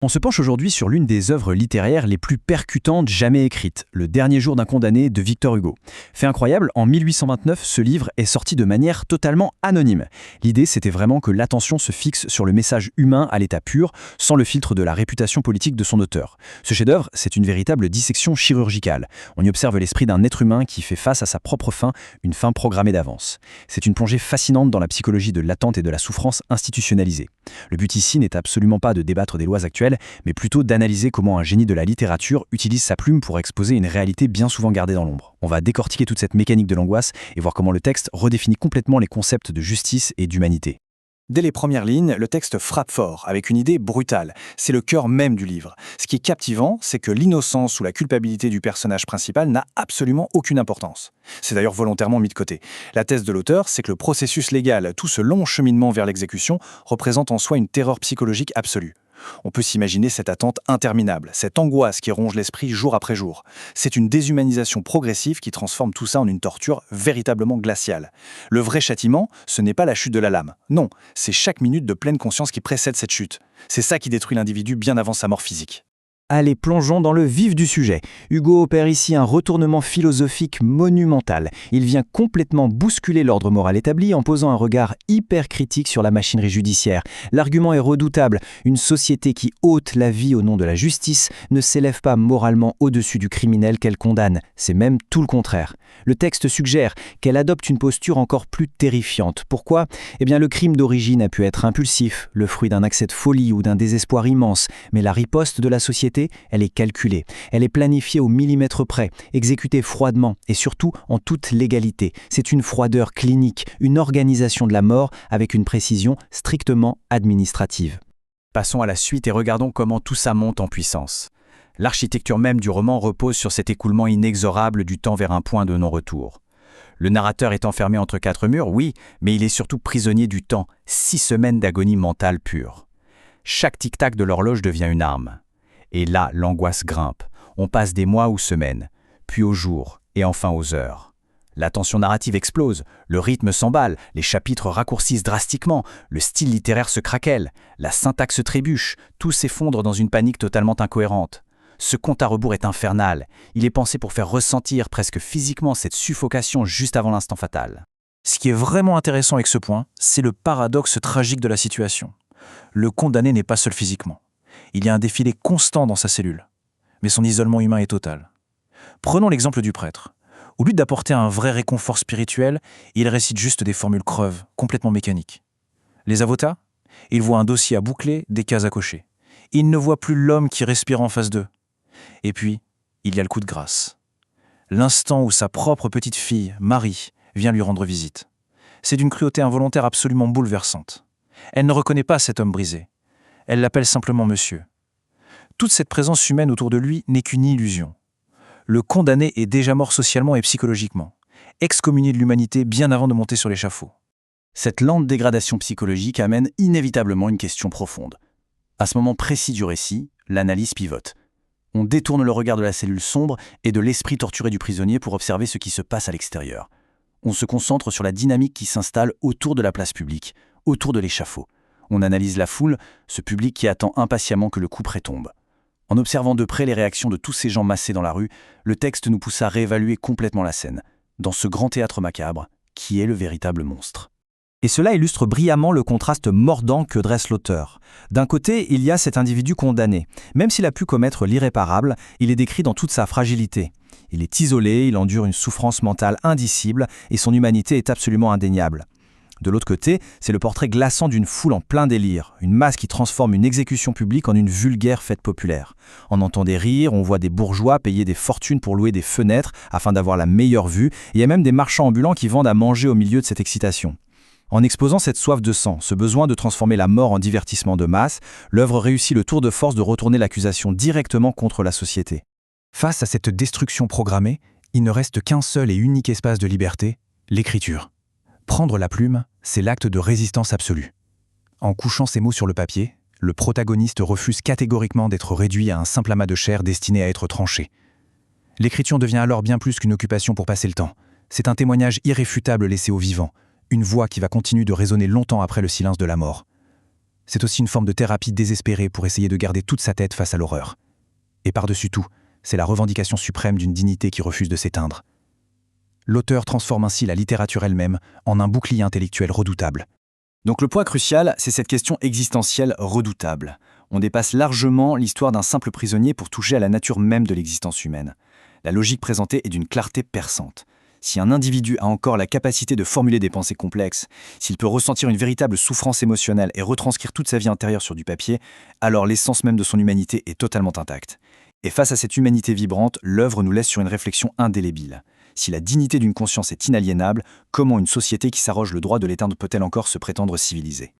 On se penche aujourd'hui sur l'une des œuvres littéraires les plus percutantes jamais écrites, Le dernier jour d'un condamné de Victor Hugo. Fait incroyable, en 1829, ce livre est sorti de manière totalement anonyme. L'idée, c'était vraiment que l'attention se fixe sur le message humain à l'état pur, sans le filtre de la réputation politique de son auteur. Ce chef-d'œuvre, c'est une véritable dissection chirurgicale. On y observe l'esprit d'un être humain qui fait face à sa propre fin, une fin programmée d'avance. C'est une plongée fascinante dans la psychologie de l'attente et de la souffrance institutionnalisée. Le but ici n'est absolument pas de débattre des lois actuelles, mais plutôt d'analyser comment un génie de la littérature utilise sa plume pour exposer une réalité bien souvent gardée dans l'ombre. On va décortiquer toute cette mécanique de l'angoisse et voir comment le texte redéfinit complètement les concepts de justice et d'humanité. Dès les premières lignes, le texte frappe fort, avec une idée brutale. C'est le cœur même du livre. Ce qui est captivant, c'est que l'innocence ou la culpabilité du personnage principal n'a absolument aucune importance. C'est d'ailleurs volontairement mis de côté. La thèse de l'auteur, c'est que le processus légal, tout ce long cheminement vers l'exécution, représente en soi une terreur psychologique absolue. On peut s'imaginer cette attente interminable, cette angoisse qui ronge l'esprit jour après jour. C'est une déshumanisation progressive qui transforme tout ça en une torture véritablement glaciale. Le vrai châtiment, ce n'est pas la chute de la lame. Non, c'est chaque minute de pleine conscience qui précède cette chute. C'est ça qui détruit l'individu bien avant sa mort physique. Allez, plongeons dans le vif du sujet. Hugo opère ici un retournement philosophique monumental. Il vient complètement bousculer l'ordre moral établi en posant un regard hyper critique sur la machinerie judiciaire. L'argument est redoutable. Une société qui ôte la vie au nom de la justice ne s'élève pas moralement au-dessus du criminel qu'elle condamne. C'est même tout le contraire. Le texte suggère qu'elle adopte une posture encore plus terrifiante. Pourquoi ? Eh bien, le crime d'origine a pu être impulsif, le fruit d'un accès de folie ou d'un désespoir immense. Mais la riposte de la société, elle est calculée. Elle est planifiée au millimètre près, exécutée froidement et surtout en toute légalité. C'est une froideur clinique, une organisation de la mort avec une précision strictement administrative. Passons à la suite et regardons comment tout ça monte en puissance. L'architecture même du roman repose sur cet écoulement inexorable du temps vers un point de non-retour. Le narrateur est enfermé entre quatre murs, oui, mais il est surtout prisonnier du temps, 6 semaines d'agonie mentale pure. Chaque tic-tac de l'horloge devient une arme. Et là, l'angoisse grimpe. On passe des mois ou semaines, puis aux jours, et enfin aux heures. La tension narrative explose, le rythme s'emballe, les chapitres raccourcissent drastiquement, le style littéraire se craquelle, la syntaxe trébuche, tout s'effondre dans une panique totalement incohérente. Ce compte à rebours est infernal. Il est pensé pour faire ressentir presque physiquement cette suffocation juste avant l'instant fatal. Ce qui est vraiment intéressant avec ce point, c'est le paradoxe tragique de la situation. Le condamné n'est pas seul physiquement. Il y a un défilé constant dans sa cellule. Mais son isolement humain est total. Prenons l'exemple du prêtre. Au lieu d'apporter un vrai réconfort spirituel, il récite juste des formules creuves, complètement mécaniques. Les avocats, ils voient un dossier à boucler, des cases à cocher. Ils ne voient plus l'homme qui respire en face d'eux. Et puis, il y a le coup de grâce. L'instant où sa propre petite fille, Marie, vient lui rendre visite. C'est d'une cruauté involontaire absolument bouleversante. Elle ne reconnaît pas cet homme brisé. Elle l'appelle simplement monsieur. Toute cette présence humaine autour de lui n'est qu'une illusion. Le condamné est déjà mort socialement et psychologiquement, excommunié de l'humanité bien avant de monter sur l'échafaud. Cette lente dégradation psychologique amène inévitablement une question profonde. À ce moment précis du récit, l'analyse pivote. On détourne le regard de la cellule sombre et de l'esprit torturé du prisonnier pour observer ce qui se passe à l'extérieur. On se concentre sur la dynamique qui s'installe autour de la place publique, autour de l'échafaud. On analyse la foule, ce public qui attend impatiemment que le couperet tombe. En observant de près les réactions de tous ces gens massés dans la rue, le texte nous pousse à réévaluer complètement la scène, dans ce grand théâtre macabre, qui est le véritable monstre. Et cela illustre brillamment le contraste mordant que dresse l'auteur. D'un côté, il y a cet individu condamné. Même s'il a pu commettre l'irréparable, il est décrit dans toute sa fragilité. Il est isolé, il endure une souffrance mentale indicible et son humanité est absolument indéniable. De l'autre côté, c'est le portrait glaçant d'une foule en plein délire, une masse qui transforme une exécution publique en une vulgaire fête populaire. On entend des rires, on voit des bourgeois payer des fortunes pour louer des fenêtres afin d'avoir la meilleure vue, et il y a même des marchands ambulants qui vendent à manger au milieu de cette excitation. En exposant cette soif de sang, ce besoin de transformer la mort en divertissement de masse, l'œuvre réussit le tour de force de retourner l'accusation directement contre la société. Face à cette destruction programmée, il ne reste qu'un seul et unique espace de liberté, l'écriture. Prendre la plume, c'est l'acte de résistance absolue. En couchant ces mots sur le papier, le protagoniste refuse catégoriquement d'être réduit à un simple amas de chair destiné à être tranché. L'écriture devient alors bien plus qu'une occupation pour passer le temps. C'est un témoignage irréfutable laissé aux vivants, une voix qui va continuer de résonner longtemps après le silence de la mort. C'est aussi une forme de thérapie désespérée pour essayer de garder toute sa tête face à l'horreur. Et par-dessus tout, c'est la revendication suprême d'une dignité qui refuse de s'éteindre. L'auteur transforme ainsi la littérature elle-même en un bouclier intellectuel redoutable. Donc le point crucial, c'est cette question existentielle redoutable. On dépasse largement l'histoire d'un simple prisonnier pour toucher à la nature même de l'existence humaine. La logique présentée est d'une clarté perçante. Si un individu a encore la capacité de formuler des pensées complexes, s'il peut ressentir une véritable souffrance émotionnelle et retranscrire toute sa vie intérieure sur du papier, alors l'essence même de son humanité est totalement intacte. Et face à cette humanité vibrante, l'œuvre nous laisse sur une réflexion indélébile. Si la dignité d'une conscience est inaliénable, comment une société qui s'arroge le droit de l'éteindre peut-elle encore se prétendre civilisée ?